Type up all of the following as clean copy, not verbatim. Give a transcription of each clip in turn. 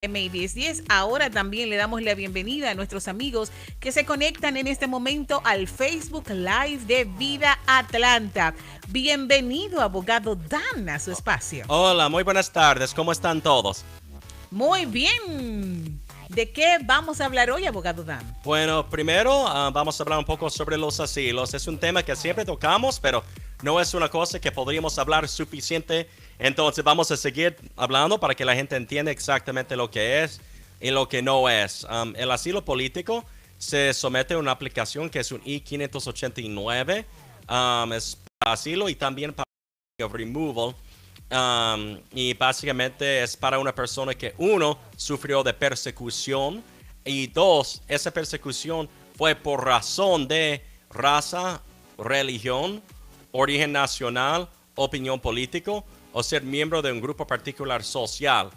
MI1010. Ahora también le damos la bienvenida a nuestros amigos que se conectan en este momento al Facebook Live de Vida Atlanta. Bienvenido, abogado Dan, a su espacio. Hola, muy buenas tardes. ¿Cómo están todos? Muy bien. ¿De qué vamos a hablar hoy, abogado Dan? Bueno, primero vamos a hablar un poco sobre los asilos. Es un tema que siempre tocamos, pero no es una cosa que podríamos hablar suficiente. Entonces vamos a seguir hablando para que la gente entienda exactamente lo que es y lo que no es. El asilo político se somete a una aplicación que es un I-589. Es para asilo y también para removal. Y básicamente es para una persona que, uno, sufrió de persecución y dos, esa persecución fue por razón de raza, religión, origen nacional, opinión político o ser miembro de un grupo particular social.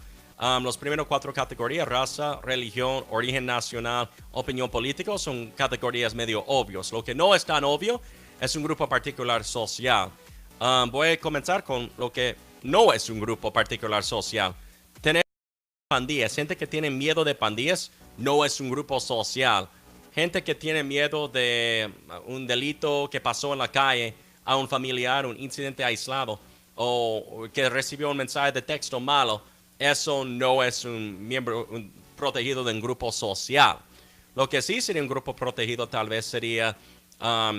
Los primeros cuatro categorías, raza, religión, origen nacional, opinión política, son categorías medio obvios. Lo que no es tan obvio es un grupo particular social. Voy a comenzar con lo que no es un grupo particular social. Tener pandillas, gente que tiene miedo de pandillas, no es un grupo social. Gente que tiene miedo de un delito que pasó en la calle a un familiar, un incidente aislado, o que recibió un mensaje de texto malo, eso no es un miembro protegido de un grupo social. Lo que sí sería un grupo protegido tal vez sería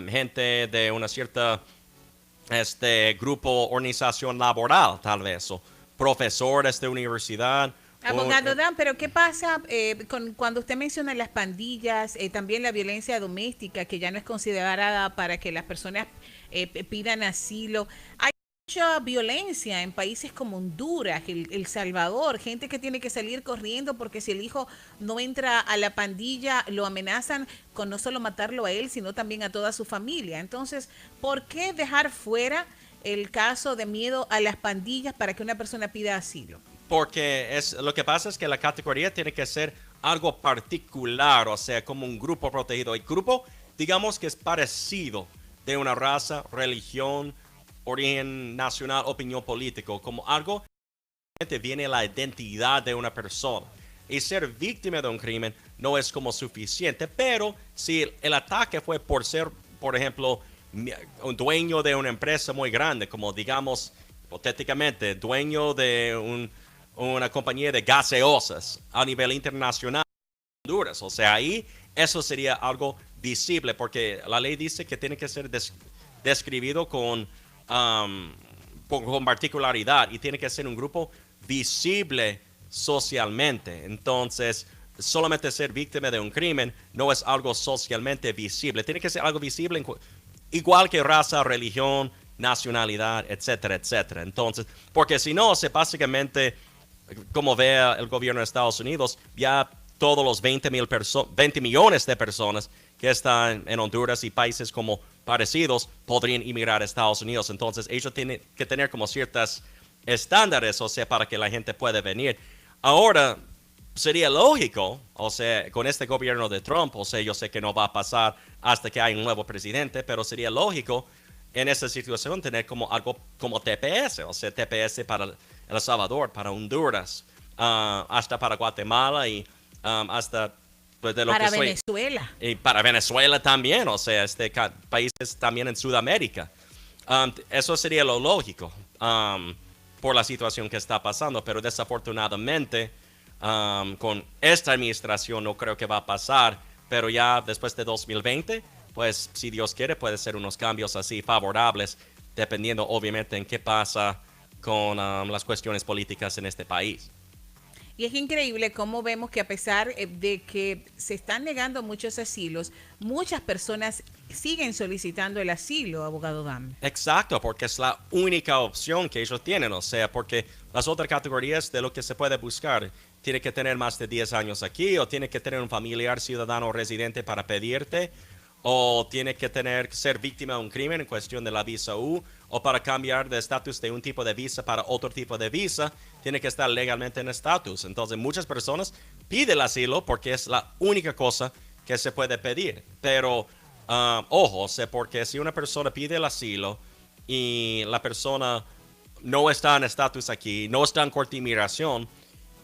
gente de una cierta grupo, organización laboral, tal vez, o profesores de universidad. Abogado Dan, pero ¿qué pasa cuando usted menciona las pandillas, también la violencia doméstica, que ya no es considerada para que las personas pidan asilo? Hay mucha violencia en países como Honduras, El Salvador, gente que tiene que salir corriendo porque si el hijo no entra a la pandilla, lo amenazan con no solo matarlo a él, sino también a toda su familia. Entonces, ¿por qué dejar fuera el caso de miedo a las pandillas para que una persona pida asilo? Porque lo que pasa es que la categoría tiene que ser algo particular, o sea, como un grupo protegido. El grupo, digamos que es parecido de una raza, religión, origen nacional, opinión político, como algo que viene la identidad de una persona. Y ser víctima de un crimen no es como suficiente, pero si el ataque fue por ser, por ejemplo, un dueño de una empresa muy grande, como digamos, hipotéticamente, dueño de una compañía de gaseosas a nivel internacional, Honduras, o sea, ahí eso sería algo visible, porque la ley dice que tiene que ser describido con particularidad y tiene que ser un grupo visible socialmente. Entonces, solamente ser víctima de un crimen no es algo socialmente visible. Tiene que ser algo visible igual que raza, religión, nacionalidad, etcétera, etcétera. Entonces, porque si no, se básicamente, como ve el gobierno de Estados Unidos, ya todos los 20 millones de personas que están en Honduras y países como parecidos podrían inmigrar a Estados Unidos. Entonces ellos tienen que tener como ciertos estándares, o sea, para que la gente pueda venir. Ahora, sería lógico, o sea, con este gobierno de Trump, o sea, yo sé que no va a pasar hasta que haya un nuevo presidente, pero sería lógico en esa situación tener como algo como TPS, o sea, TPS para El Salvador, para Honduras, hasta para Guatemala y hasta pues, de lo Para que soy. Venezuela. Y para Venezuela también, o sea, países también en Sudamérica. Eso sería lo lógico por la situación que está pasando, pero desafortunadamente con esta administración no creo que va a pasar, pero ya después de 2020, pues si Dios quiere puede ser unos cambios así favorables, dependiendo obviamente en qué pasa con las cuestiones políticas en este país. Y es increíble cómo vemos que a pesar de que se están negando muchos asilos, muchas personas siguen solicitando el asilo, abogado Dan. Exacto, porque es la única opción que ellos tienen, o sea, porque las otras categorías de lo que se puede buscar, tiene que tener más de 10 años aquí, o tiene que tener un familiar ciudadano residente para pedirte, o tiene que ser víctima de un crimen en cuestión de la visa U, o para cambiar de estatus de un tipo de visa para otro tipo de visa, tiene que estar legalmente en estatus. Entonces muchas personas piden el asilo porque es la única cosa que se puede pedir. Pero ojo, porque si una persona pide el asilo y la persona no está en estatus aquí, no está en corte de inmigración,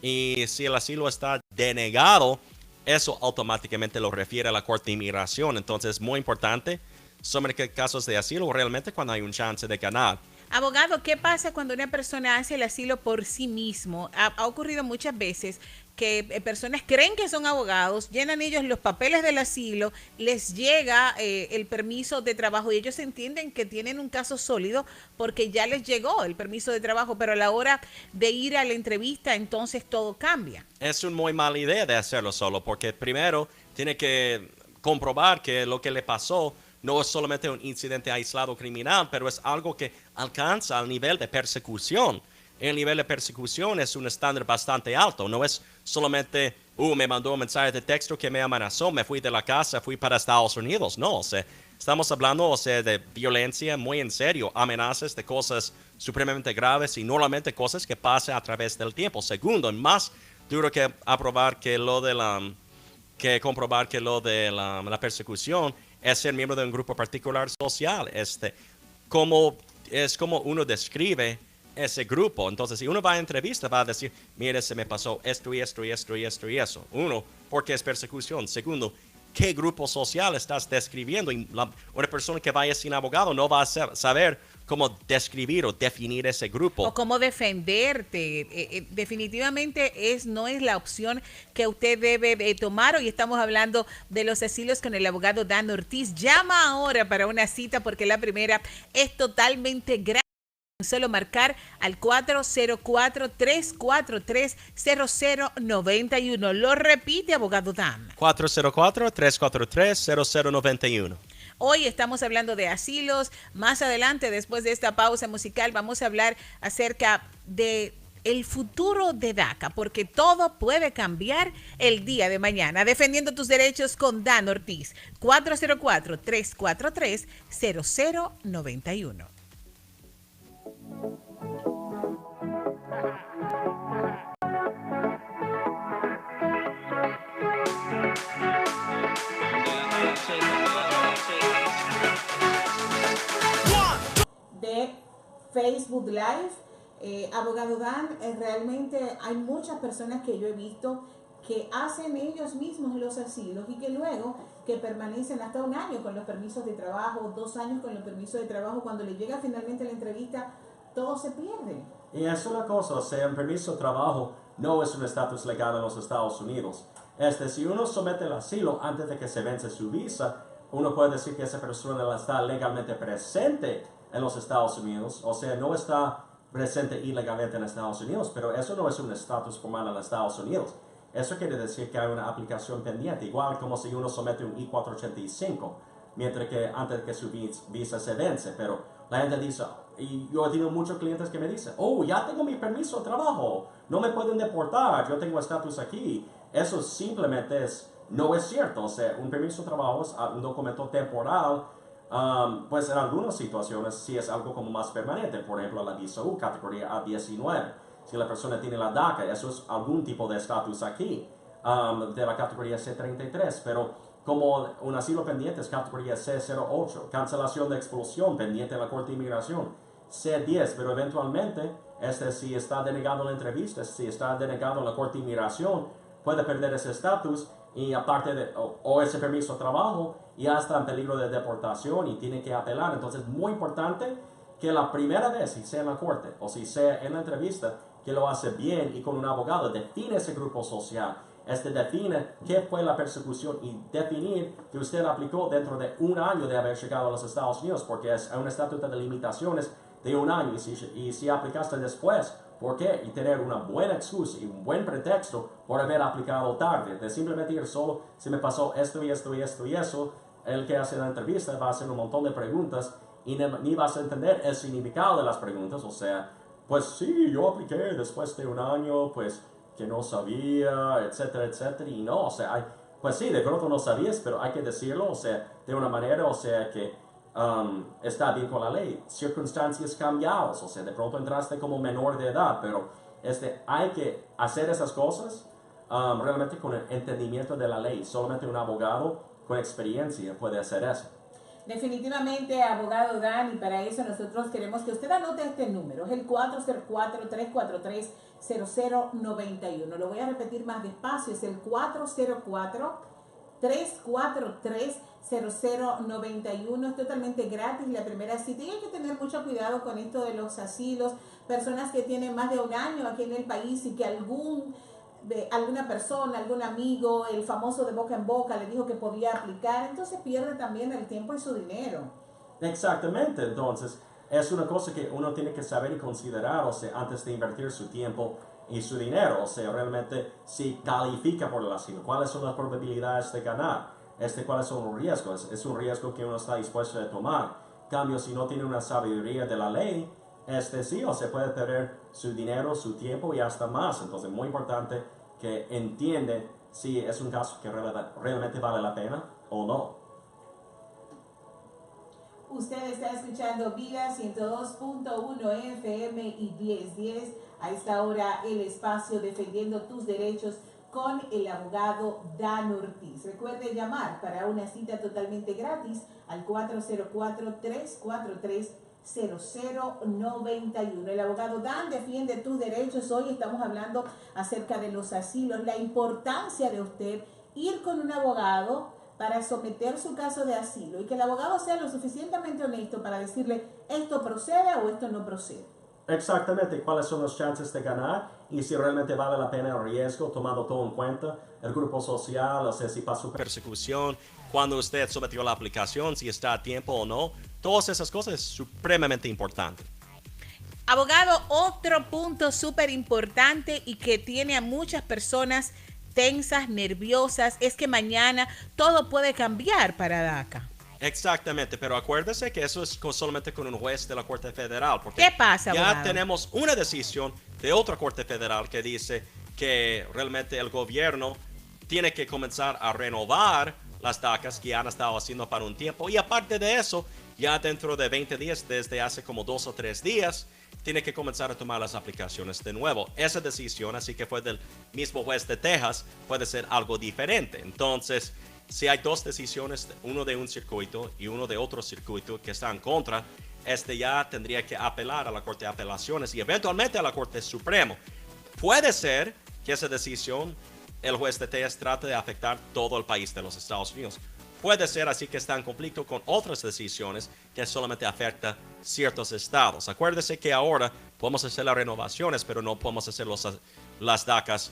Y si el asilo está denegado, eso automáticamente lo refiere a la Corte de Inmigración. Entonces es muy importante sobre qué casos de asilo realmente cuando hay un chance de ganar. Abogado, ¿qué pasa cuando una persona hace el asilo por sí mismo? Ha ocurrido muchas veces que personas creen que son abogados, llenan ellos los papeles del asilo, les llega el permiso de trabajo y ellos entienden que tienen un caso sólido porque ya les llegó el permiso de trabajo, pero a la hora de ir a la entrevista entonces todo cambia. Es una muy mala idea de hacerlo solo, porque primero tiene que comprobar que lo que le pasó no es solamente un incidente aislado criminal, pero es algo que alcanza al nivel de persecución. El nivel de persecución es un estándar bastante alto, no es solamente, me mandó un mensaje de texto que me amenazó, me fui de la casa, fui para Estados Unidos. No, o sea, estamos hablando, o sea, de violencia muy en serio, amenazas de cosas supremamente graves y normalmente cosas que pasan a través del tiempo. Segundo, más duro que aprobar que lo de que comprobar que lo de la persecución es ser miembro de un grupo particular social. Es como uno describe ese grupo. Entonces, si uno va a entrevista, va a decir, mire, se me pasó esto y esto y esto y esto y eso. Uno, porque es persecución. Segundo, ¿qué grupo social estás describiendo? Y una persona que vaya sin abogado no va a saber cómo describir o definir ese grupo. O cómo defenderte. Definitivamente no es la opción que usted debe tomar. Hoy estamos hablando de los asilos con el abogado Dan Ortiz. Llama ahora para una cita porque la primera es totalmente gratis. Solo marcar al 404-343-0091. Lo repite, abogado Dan. 404-343-0091. Hoy estamos hablando de asilos. Más adelante, después de esta pausa musical, vamos a hablar acerca de el futuro de DACA, porque todo puede cambiar el día de mañana. Defendiendo tus derechos con Dan Ortiz. 404-343-0091. De Facebook Live, abogado Dan, realmente hay muchas personas que yo he visto que hacen ellos mismos los asilos y que luego que permanecen hasta un año con los permisos de trabajo, 2 años con los permisos de trabajo, cuando le llega finalmente la entrevista, todo se pierde. Y es una cosa, o sea, un permiso de trabajo no es un estatus legal en los Estados Unidos. Si uno somete el asilo antes de que se vence su visa, uno puede decir que esa persona está legalmente presente en los Estados Unidos, o sea, no está presente ilegalmente en Estados Unidos, pero eso no es un estatus formal en los Estados Unidos. Eso quiere decir que hay una aplicación pendiente, igual como si uno somete un I-485, mientras que antes de que su visa se vence, pero la gente dice, y yo he tenido muchos clientes que me dicen, ya tengo mi permiso de trabajo, no me pueden deportar, yo tengo estatus aquí. Eso simplemente no es cierto. O sea, un permiso de trabajo es un documento temporal, pues en algunas situaciones sí es algo como más permanente. Por ejemplo, la visa U, categoría A19. Si la persona tiene la DACA, eso es algún tipo de estatus aquí, de la categoría C33, pero como un asilo pendiente es categoría C08, cancelación de expulsión pendiente en la Corte de Inmigración, C10, pero eventualmente, si está denegado en la entrevista, si está denegado en la Corte de Inmigración, puede perder ese estatus y aparte de, o ese permiso de trabajo, ya está en peligro de deportación y tiene que apelar. Entonces es muy importante que la primera vez, si sea en la corte o si sea en la entrevista, que lo hace bien y con un abogado, define ese grupo social. Define qué fue la persecución y definir que usted aplicó dentro de un año de haber llegado a los Estados Unidos, porque es un estatuto de limitaciones de un año. Y si aplicaste después, ¿por qué? Y tener una buena excusa y un buen pretexto por haber aplicado tarde. De simplemente ir solo, si me pasó esto y esto y esto y eso, el que hace la entrevista va a hacer un montón de preguntas y ni vas a entender el significado de las preguntas. O sea, pues sí, yo apliqué después de un año, pues que no sabía, etcétera, etcétera. Y no, o sea, pues sí, de pronto no sabías, pero hay que decirlo, o sea, de una manera, o sea, que está bien con la ley. Circunstancias cambiadas, o sea, de pronto entraste como menor de edad, pero hay que hacer esas cosas realmente con el entendimiento de la ley. Solamente un abogado con experiencia puede hacer eso. Definitivamente, abogado Dan, y para eso nosotros queremos que usted anote este número, es el 404-343-0091. 0091. Lo voy a repetir más despacio, es el 404-343-0091. Es totalmente gratis la primera cita y hay que tener mucho cuidado con esto de los asilos. Personas que tienen más de un año aquí en el país y que alguna persona, algún amigo, el famoso de boca en boca le dijo que podía aplicar, entonces pierde también el tiempo y su dinero. Exactamente, entonces es una cosa que uno tiene que saber y considerar, o sea, antes de invertir su tiempo y su dinero, o sea, realmente si califica por el asilo, cuáles son las probabilidades de ganar, cuáles son los riesgos, es un riesgo que uno está dispuesto a tomar. En cambio, si no tiene una sabiduría de la ley, sí, o se puede perder su dinero, su tiempo y hasta más. Entonces, muy importante que entiende si es un caso que realmente vale la pena o no. Usted está escuchando Vida 102.1 FM y 1010. A esta hora, el espacio defendiendo tus derechos con el abogado Dan Ortiz. Recuerde llamar para una cita totalmente gratis al 404-343-0091. El abogado Dan defiende tus derechos. Hoy estamos hablando acerca de los asilos, la importancia de usted ir con un abogado para someter su caso de asilo y que el abogado sea lo suficientemente honesto para decirle esto procede o esto no procede. Exactamente, cuáles son las chances de ganar y si realmente vale la pena el riesgo, tomando todo en cuenta, el grupo social, o sea, si pasó persecución, cuando usted sometió la aplicación, si está a tiempo o no, todas esas cosas es supremamente importante. Abogado, otro punto súper importante y que tiene a muchas personas tensas, nerviosas, es que mañana todo puede cambiar para DACA. Exactamente, pero acuérdese que eso es solamente con un juez de la Corte Federal. Porque ¿qué pasa, abogado? Ya tenemos una decisión de otra Corte Federal que dice que realmente el gobierno tiene que comenzar a renovar las DACAs que han estado haciendo para un tiempo. Y aparte de eso, ya dentro de 20 días, desde hace como 2 o 3 días, tiene que comenzar a tomar las aplicaciones de nuevo. Esa decisión, así que fue del mismo juez de Texas, puede ser algo diferente. Entonces, si hay dos decisiones, uno de un circuito y uno de otro circuito que están en contra, ya tendría que apelar a la Corte de Apelaciones y eventualmente a la Corte Suprema. Puede ser que esa decisión, el juez de Texas trate de afectar todo el país de los Estados Unidos. Puede ser así que está en conflicto con otras decisiones que solamente afectan ciertos estados. Acuérdese que ahora podemos hacer las renovaciones, pero no podemos hacer las DACAs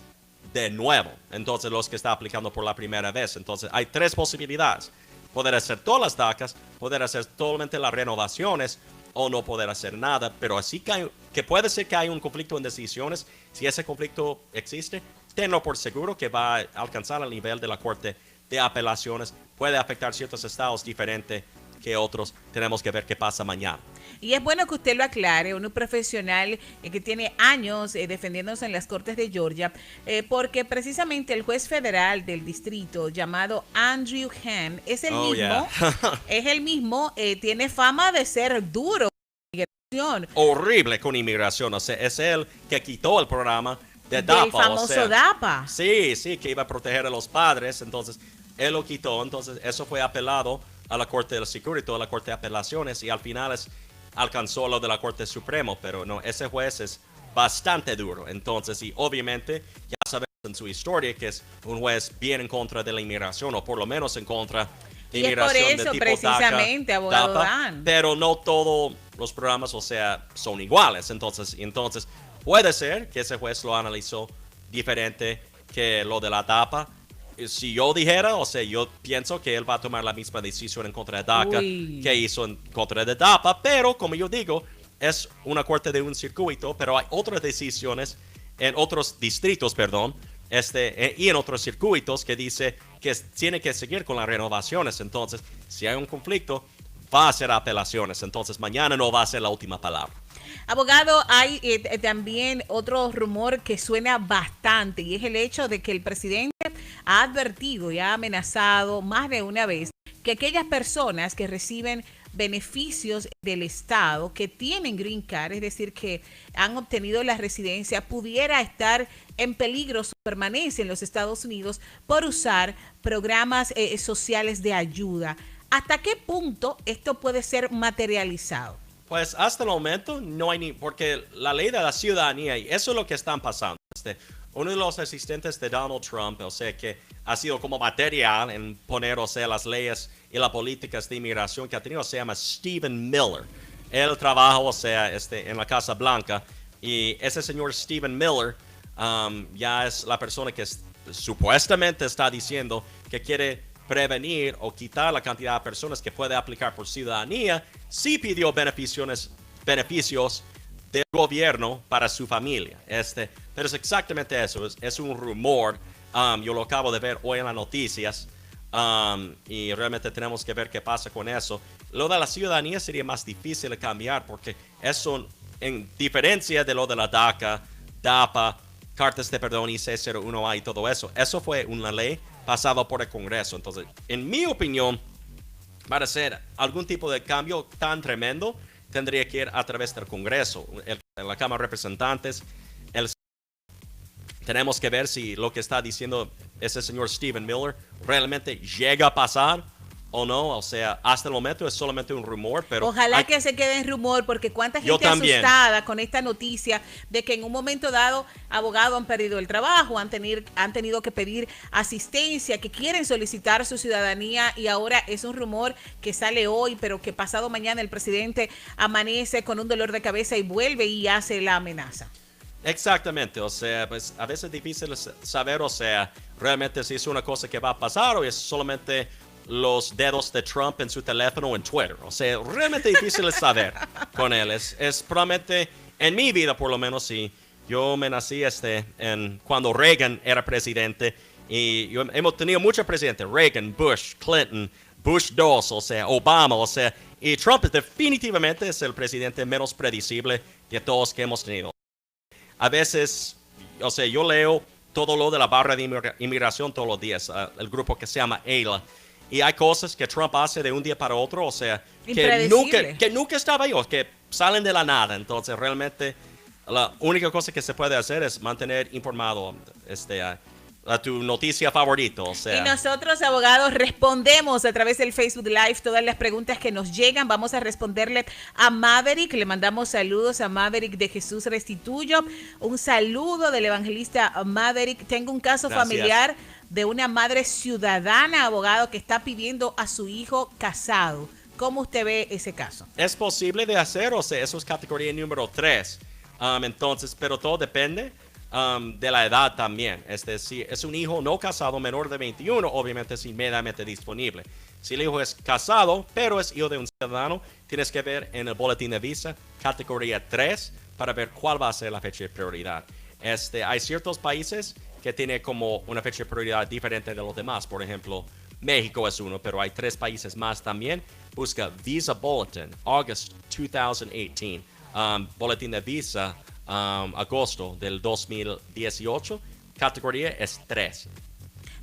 de nuevo. Entonces, los que están aplicando por la primera vez. Entonces, hay 3 posibilidades. Poder hacer todas las DACAs, poder hacer totalmente las renovaciones o no poder hacer nada. Pero así que puede ser que hay un conflicto en decisiones. Si ese conflicto existe, tenlo por seguro que va a alcanzar el nivel de la Corte de Apelaciones. Puede afectar ciertos estados diferentes que otros. Tenemos que ver qué pasa mañana. Y es bueno que usted lo aclare, un profesional que tiene años defendiéndose en las Cortes de Georgia, porque precisamente el juez federal del distrito llamado Andrew Ham es el mismo, tiene fama de ser duro con inmigración. Horrible con inmigración, o sea, es él que quitó el programa de DAPA. El famoso DAPA. Sí, que iba a proteger a los padres, entonces él lo quitó, entonces eso fue apelado a la Corte del Circuito, a la Corte de Apelaciones y al final alcanzó lo de la Corte Suprema, pero no, ese juez es bastante duro, entonces y obviamente ya sabemos en su historia que es un juez bien en contra de la inmigración o por lo menos en contra de inmigración y es por eso, de tipo precisamente, DACA, abogado Dan. pero no todos los programas, o sea, son iguales, entonces puede ser que ese juez lo analizó diferente que lo de la DAPA. Si yo dijera, o sea, yo pienso que él va a tomar la misma decisión en contra de DACA que hizo en contra de DAPA, pero como yo digo, es una corte de un circuito, pero hay otras decisiones en otros distritos, y en otros circuitos que dice que tiene que seguir con las renovaciones. Entonces, si hay un conflicto, va a ser apelaciones. Entonces, mañana no va a ser la última palabra. Abogado, hay también otro rumor que suena bastante y es el hecho de que el presidente ha advertido y ha amenazado más de una vez que aquellas personas que reciben beneficios del Estado, que tienen green card, es decir, que han obtenido la residencia, pudiera estar en peligro su permanencia en los Estados Unidos por usar programas sociales de ayuda. ¿Hasta qué punto esto puede ser materializado? Pues hasta el momento no hay ni, porque la ley de la ciudadanía, y eso es lo que están pasando. Uno de los asistentes de Donald Trump, o sea, que ha sido como material en poner, o sea, las leyes y las políticas de inmigración que ha tenido, se llama Stephen Miller. Él trabaja, o sea, en la Casa Blanca, y ese señor Stephen Miller ya es la persona que supuestamente está diciendo que quiere prevenir o quitar la cantidad de personas que puede aplicar por ciudadanía si pidió beneficios del gobierno para su familia. Pero es exactamente eso, es un rumor. Yo lo acabo de ver hoy en las noticias y realmente tenemos que ver qué pasa con eso. Lo de la ciudadanía sería más difícil de cambiar porque eso, en diferencia de lo de la DACA, DAPA, cartas de perdón y C01A y todo eso, eso fue una ley pasada por el Congreso. Entonces, en mi opinión, para hacer algún tipo de cambio tan tremendo, tendría que ir a través del Congreso, la Cámara de Representantes. Tenemos que ver si lo que está diciendo ese señor Stephen Miller realmente llega a pasar o no. O sea, hasta el momento es solamente un rumor, pero ojalá que se quede en rumor, porque cuánta gente asustada con esta noticia de que en un momento dado abogados han perdido el trabajo, han tenido que pedir asistencia, que quieren solicitar su ciudadanía, y ahora es un rumor que sale hoy, pero que pasado mañana el presidente amanece con un dolor de cabeza y vuelve y hace la amenaza. Exactamente, o sea, pues a veces es difícil saber, o sea, realmente si es una cosa que va a pasar o es solamente los dedos de Trump en su teléfono o en Twitter. O sea, realmente difícil de saber con él. Es probablemente, en mi vida por lo menos, sí. Yo me nací cuando Reagan era presidente y hemos tenido muchos presidentes, Reagan, Bush, Clinton, Bush 2, o sea, Obama, o sea, y Trump definitivamente es el presidente menos predecible de todos que hemos tenido. A veces, o sea, yo leo todo lo de la barra de inmigración todos los días, el grupo que se llama AILA. Y hay cosas que Trump hace de un día para otro, o sea, que nunca estaba ahí, o que salen de la nada. Entonces, realmente, la única cosa que se puede hacer es mantener informado a tu noticia favorita. O sea. Y nosotros, abogados, respondemos a través del Facebook Live todas las preguntas que nos llegan. Vamos a responderle a Maverick. Le mandamos saludos a Maverick de Jesús Restituyo. Un saludo del evangelista Maverick. Tengo un caso familiar de una madre ciudadana, abogado, que está pidiendo a su hijo casado. ¿Cómo usted ve ese caso? Es posible de hacer, o sea, eso es categoría número 3. Entonces, pero todo depende de la edad también. Si es un hijo no casado menor de 21, obviamente es inmediatamente disponible. Si el hijo es casado, pero es hijo de un ciudadano, tienes que ver en el boletín de visa categoría 3 para ver cuál va a ser la fecha de prioridad. Hay ciertos países que tienen como una fecha de prioridad diferente de los demás. Por ejemplo, México es uno, pero hay 3 países más también. Busca Visa Bulletin, August 2018. Boletín de visa, agosto del 2018. Categoría es 3.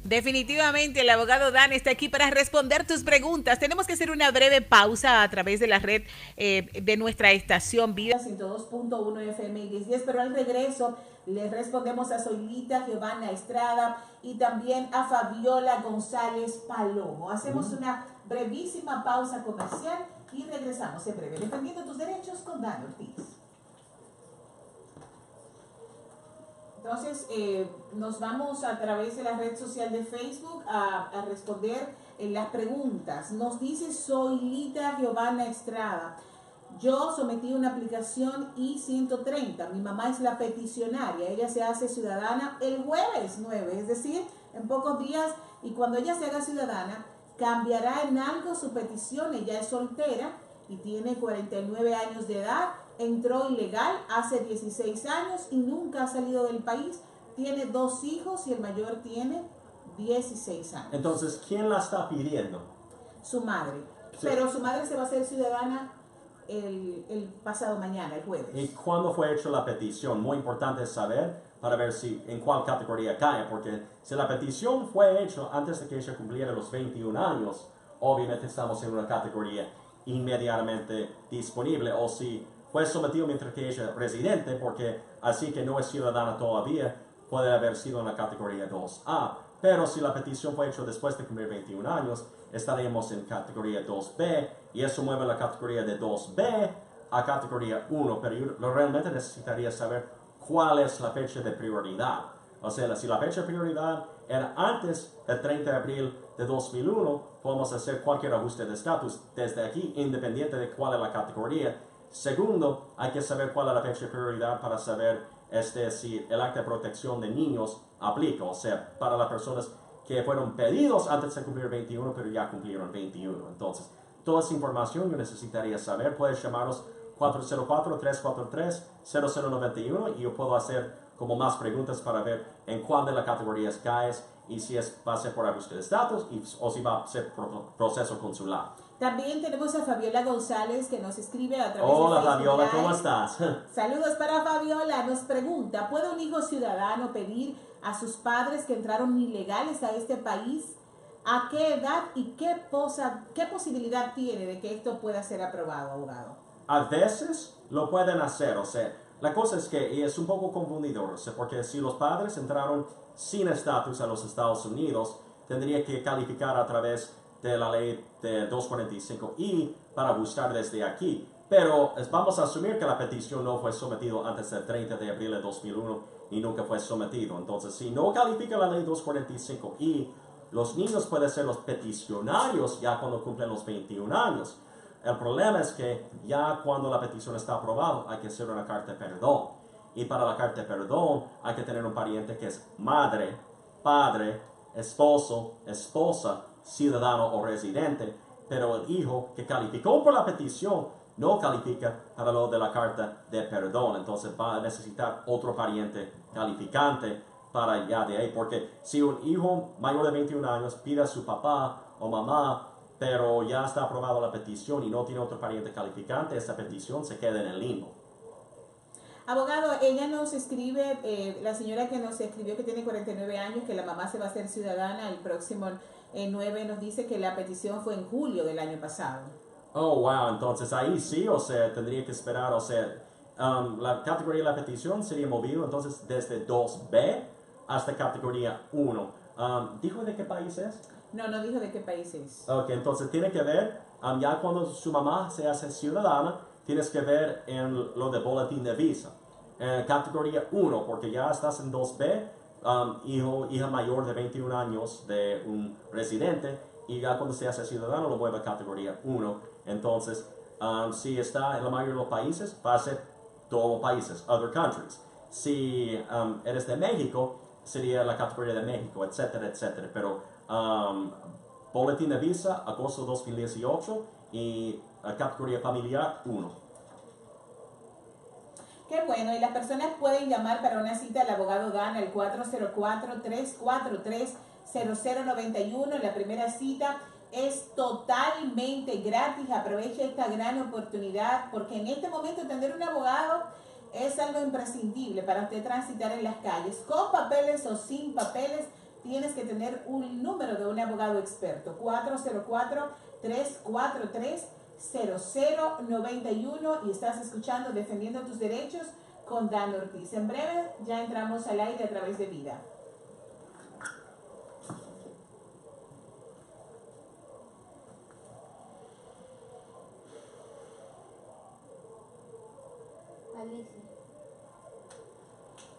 Definitivamente el abogado Dan está aquí para responder tus preguntas. Tenemos que hacer una breve pausa a través de la red de nuestra estación Vida 102.1 FM y 10, pero al regreso les respondemos a Zoilita Giovanna Estrada y también a Fabiola González Palomo. Hacemos una brevísima pausa comercial y regresamos en breve. Defendiendo tus derechos con Dan Ortiz. Entonces, nos vamos a través de la red social de Facebook a responder las preguntas. Nos dice Zoilita Giovanna Estrada: yo sometí una aplicación I-130. Mi mamá es la peticionaria. Ella se hace ciudadana el jueves 9, es decir, en pocos días. Y cuando ella se haga ciudadana, cambiará en algo su petición. Ella es soltera y tiene 49 años de edad. Entró ilegal hace 16 años y nunca ha salido del país. Tiene 2 hijos y el mayor tiene 16 años. Entonces, ¿quién la está pidiendo? Su madre. Sí. Pero su madre se va a hacer ciudadana el pasado mañana, el jueves. ¿Y cuándo fue hecha la petición? Muy importante saber para ver si en cuál categoría cae, porque si la petición fue hecha antes de que ella cumpliera los 21 años, obviamente estamos en una categoría inmediatamente disponible, o si fue sometido mientras que ella es residente, porque así que no es ciudadana todavía, puede haber sido en la categoría 2A. Pero si la petición fue hecha después de cumplir 21 años, estaremos en categoría 2B, y eso mueve la categoría de 2B a categoría 1, pero yo realmente necesitaría saber cuál es la fecha de prioridad. O sea, si la fecha de prioridad era antes del 30 de abril de 2001, podemos hacer cualquier ajuste de estatus desde aquí, independiente de cuál es la categoría. Segundo, hay que saber cuál es la fecha de prioridad para saber si el acta de protección de niños aplica. O sea, para las personas que fueron pedidos antes de cumplir 21, pero ya cumplieron 21. Entonces, toda esa información yo necesitaría saber. Puedes llamarnos 404-343-0091 y yo puedo hacer como más preguntas para ver en cuál de las categorías caes y si va a ser por ajuste de estatus o si va a ser por proceso consular. También tenemos a Fabiola González que nos escribe a través Hola de Facebook Fabiola, Live. ¿cómo estás? Saludos para Fabiola. Nos pregunta, ¿puede un hijo ciudadano pedir a sus padres que entraron ilegales a este país? ¿A qué edad y qué posibilidad tiene de que esto pueda ser aprobado, abogado? A veces lo pueden hacer, o sea, la cosa es que es un poco confundidor, o sea, porque si los padres entraron sin estatus a los Estados Unidos, tendría que calificar a través de la ley de 245I para buscar desde aquí. Pero vamos a asumir que la petición no fue sometida antes del 30 de abril de 2001 y nunca fue sometido. Entonces, si no califica la ley 245I, los niños pueden ser los peticionarios ya cuando cumplen los 21 años. El problema es que ya cuando la petición está aprobada hay que hacer una carta de perdón. Y para la carta de perdón hay que tener un pariente que es madre, padre, esposo, esposa, ciudadano o residente. Pero el hijo que calificó por la petición no califica para lo de la carta de perdón. Entonces va a necesitar otro pariente calificante para allá de ahí. Porque si un hijo mayor de 21 años pide a su papá o mamá, pero ya está aprobada la petición y no tiene otro pariente calificante, esa petición se queda en el limbo. Abogado, ella nos escribe, la señora que nos escribió que tiene 49 años, que la mamá se va a hacer ciudadana el próximo 9, nos dice que la petición fue en julio del año pasado. Oh, wow, entonces ahí sí, o sea, tendría que esperar, o sea, la categoría de la petición sería movido entonces desde 2B hasta categoría 1. ¿Dijo de qué país es? No, no dijo de qué país es. Ok, entonces tiene que ver, ya cuando su mamá se hace ciudadana, tienes que ver en lo de boletín de visa. Categoría 1, porque ya estás en 2B, hija mayor de 21 años de un residente, y ya cuando se hace ciudadano lo mueve a categoría 1. Entonces, si está en la mayoría de los países, va a ser todos los países, other countries. Si eres de México, sería la categoría de México, etcétera, etcétera. Pero boletín de visa, agosto 2018 y categoría familiar 1. Qué bueno, y las personas pueden llamar para una cita al abogado Dan al 404-343-0091. La primera cita es totalmente gratis. Aproveche esta gran oportunidad porque en este momento tener un abogado es algo imprescindible para usted transitar en las calles. Con papeles o sin papeles, tienes que tener un número de un abogado experto. 404-343-0091 y estás escuchando Defendiendo tus Derechos con Dan Ortiz. En breve ya entramos al aire a través de Vida.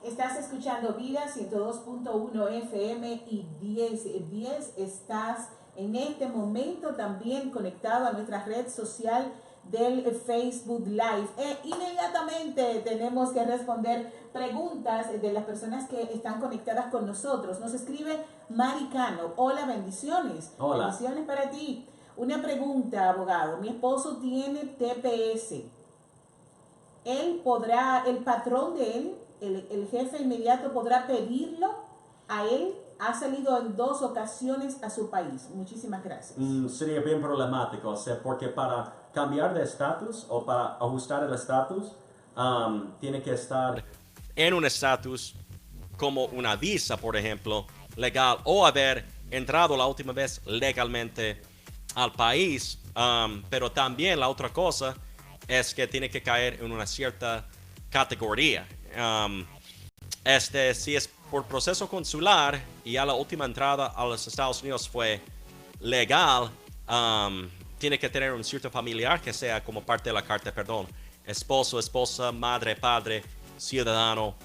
Estás escuchando Vida 102.1 FM y 1010. Estás en este momento también conectado a nuestra red social del Facebook Live. Inmediatamente tenemos que responder preguntas de las personas que están conectadas con nosotros. Nos escribe Maricano. Hola, bendiciones. Hola. Bendiciones para ti. Una pregunta, abogado. Mi esposo tiene TPS. Él podrá, el patrón de él, el jefe inmediato podrá pedirlo a él. Ha salido en 2 ocasiones a su país. Muchísimas gracias. Sería bien problemático, o sea, porque para cambiar de estatus o para ajustar el estatus, tiene que estar en un estatus como una visa, por ejemplo, legal, o haber entrado la última vez legalmente al país. Pero también la otra cosa es que tiene que caer en una cierta categoría. Si es por proceso consular y ya la última entrada a los Estados Unidos fue legal, tiene que tener un cierto familiar que sea como parte de la carta de perdón. esposo, esposa, madre, padre, ciudadano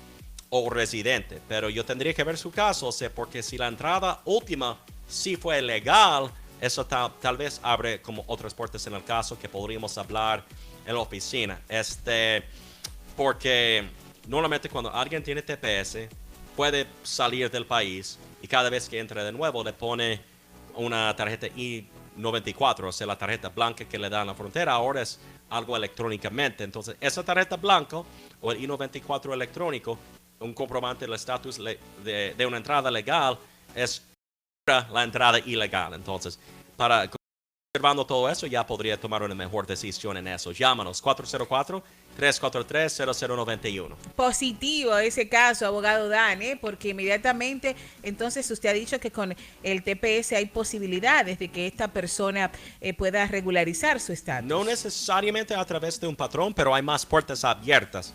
o residente. Pero yo tendría que ver su caso, o sea, porque si la entrada última sí fue legal, eso tal vez abre como otras puertas en el caso que podríamos hablar en la oficina. Porque normalmente cuando alguien tiene TPS, puede salir del país y cada vez que entra de nuevo le pone una tarjeta I-94, o sea, la tarjeta blanca que le dan en la frontera, ahora es algo electrónicamente. Entonces, esa tarjeta blanca o el I-94 electrónico, un comprobante del estatus de una entrada legal, es la entrada ilegal. Entonces, para observando todo eso, ya podría tomar una mejor decisión en eso. Llámanos 404-343-0091. Positivo ese caso, abogado Dan, porque inmediatamente entonces usted ha dicho que con el TPS hay posibilidades de que esta persona pueda regularizar su estatus. No necesariamente a través de un patrón, pero hay más puertas abiertas.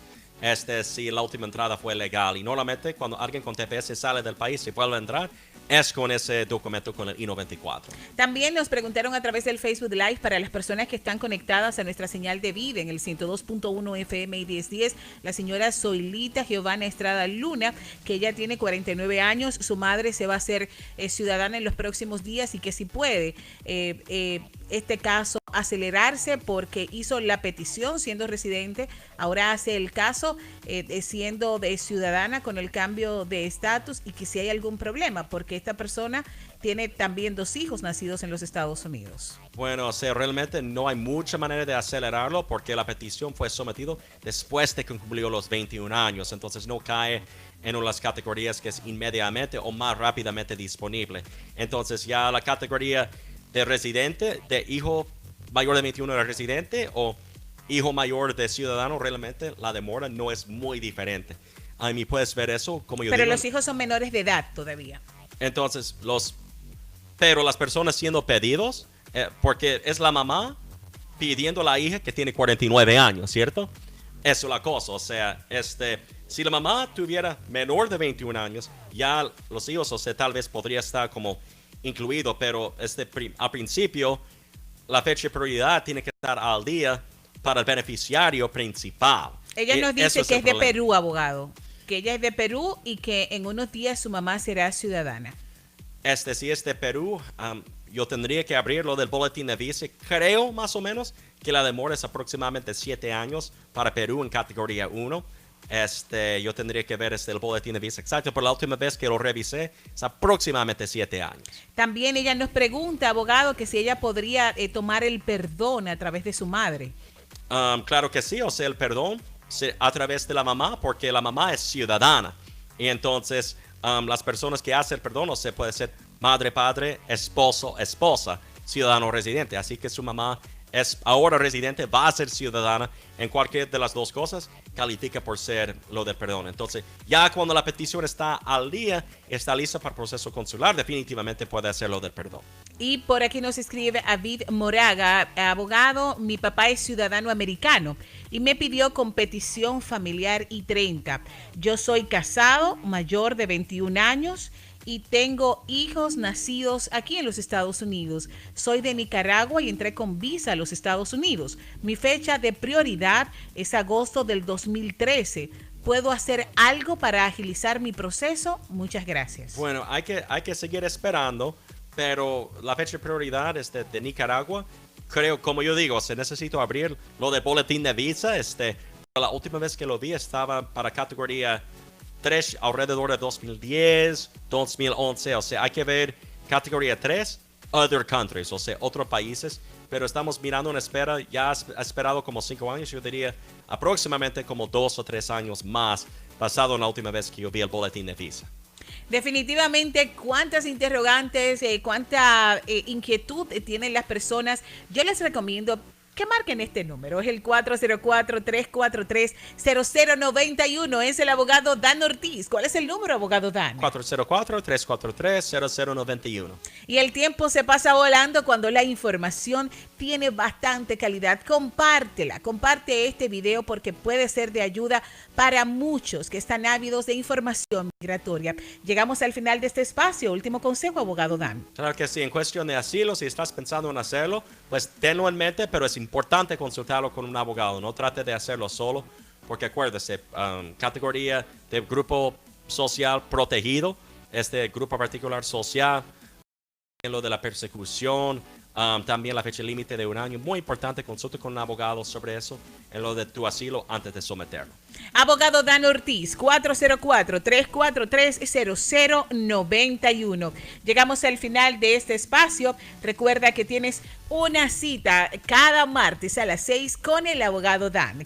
Si la última entrada fue legal, y normalmente cuando alguien con TPS sale del país y vuelve a entrar, es con ese documento con el I-94. También nos preguntaron a través del Facebook Live para las personas que están conectadas a nuestra señal de vida en el 102.1 FM y 1010, la señora Zoilita Giovanna Estrada Luna, que ella tiene 49 años, su madre se va a hacer ciudadana en los próximos días y que si puede este caso acelerarse porque hizo la petición siendo residente, ahora hace el caso siendo de ciudadana con el cambio de estatus y que si hay algún problema, porque esta persona tiene también 2 hijos nacidos en los Estados Unidos. Bueno, o sea, realmente no hay mucha manera de acelerarlo porque la petición fue sometida después de que cumplió los 21 años, entonces no cae en una de las categorías que es inmediatamente o más rápidamente disponible. Entonces ya la categoría de residente, de hijo mayor de 21 de residente o hijo mayor de ciudadano, realmente la demora no es muy diferente. A mí puedes ver eso, como yo Pero digo. los hijos son menores de edad todavía. Entonces, pero las personas siendo pedidos, porque es la mamá pidiendo a la hija que tiene 49 años, ¿cierto? Eso es la cosa, o sea, si la mamá tuviera menor de 21 años, ya los hijos, o sea, tal vez podría estar como incluido, pero al principio, la fecha de prioridad tiene que estar al día para el beneficiario principal. Ella nos dice que es de problema. Perú, abogado. Que ella es de Perú y que en unos días su mamá será ciudadana. Si es de Perú, yo tendría que abrir lo del boletín de visa. Creo más o menos que la demora es aproximadamente 7 años para Perú en categoría 1. Yo tendría que ver el boletín de visa exacto, pero la última vez que lo revisé es aproximadamente 7 años. También ella nos pregunta, abogado, que si ella podría tomar el perdón a través de su madre. Claro que sí, o sea, el perdón a través de la mamá, porque la mamá es ciudadana. Y entonces las personas que hacen el perdón, o sea, puede ser madre, padre, esposo, esposa, ciudadano residente. Así que su mamá es ahora residente, va a ser ciudadana. En cualquier de las dos cosas, califica por ser lo del perdón. Entonces, ya cuando la petición está al día, está lista para el proceso consular, definitivamente puede hacer lo del perdón. Y por aquí nos escribe Avid Moraga, abogado, mi papá es ciudadano americano y me pidió con petición familiar I-30. Yo soy casado, mayor de 21 años y tengo hijos nacidos aquí en los Estados Unidos. Soy de Nicaragua y entré con visa a los Estados Unidos. Mi fecha de prioridad es agosto del 2013. ¿Puedo hacer algo para agilizar mi proceso? Muchas gracias. Bueno, hay que seguir esperando, pero la fecha de prioridad es de Nicaragua. Creo, como yo digo, se necesita abrir lo del boletín de visa. La última vez que lo vi estaba para categoría 3 alrededor de 2010, 2011. O sea, hay que ver categoría 3, other countries, o sea, otros países. Pero estamos mirando una espera, ya ha esperado como 5 años, yo diría aproximadamente como 2 o 3 años más, pasado en la última vez que yo vi el boletín de visa. Definitivamente, cuántas interrogantes, cuánta inquietud tienen las personas. Yo les recomiendo que marquen este número, es el 404-343-0091, es el abogado Dan Ortiz. ¿Cuál es el número, abogado Dan? 404-343-0091. Y el tiempo se pasa volando cuando la información tiene bastante calidad. Compártela, comparte este video porque puede ser de ayuda para muchos que están ávidos de información. migratoria. Llegamos al final de este espacio. Último consejo, abogado Dan. Claro que sí, en cuestión de asilo, si estás pensando en hacerlo, pues tenlo en mente, pero es importante consultarlo con un abogado. No trate de hacerlo solo, porque acuérdese, categoría de grupo social protegido, este grupo particular social, en lo de la persecución, también la fecha límite de 1 año. Muy importante, consulte con un abogado sobre eso, en lo de tu asilo antes de someterlo. Abogado Dan Ortiz, 404-343-0091. Llegamos al final de este espacio. Recuerda que tienes una cita cada martes a las 6 con el abogado Dan.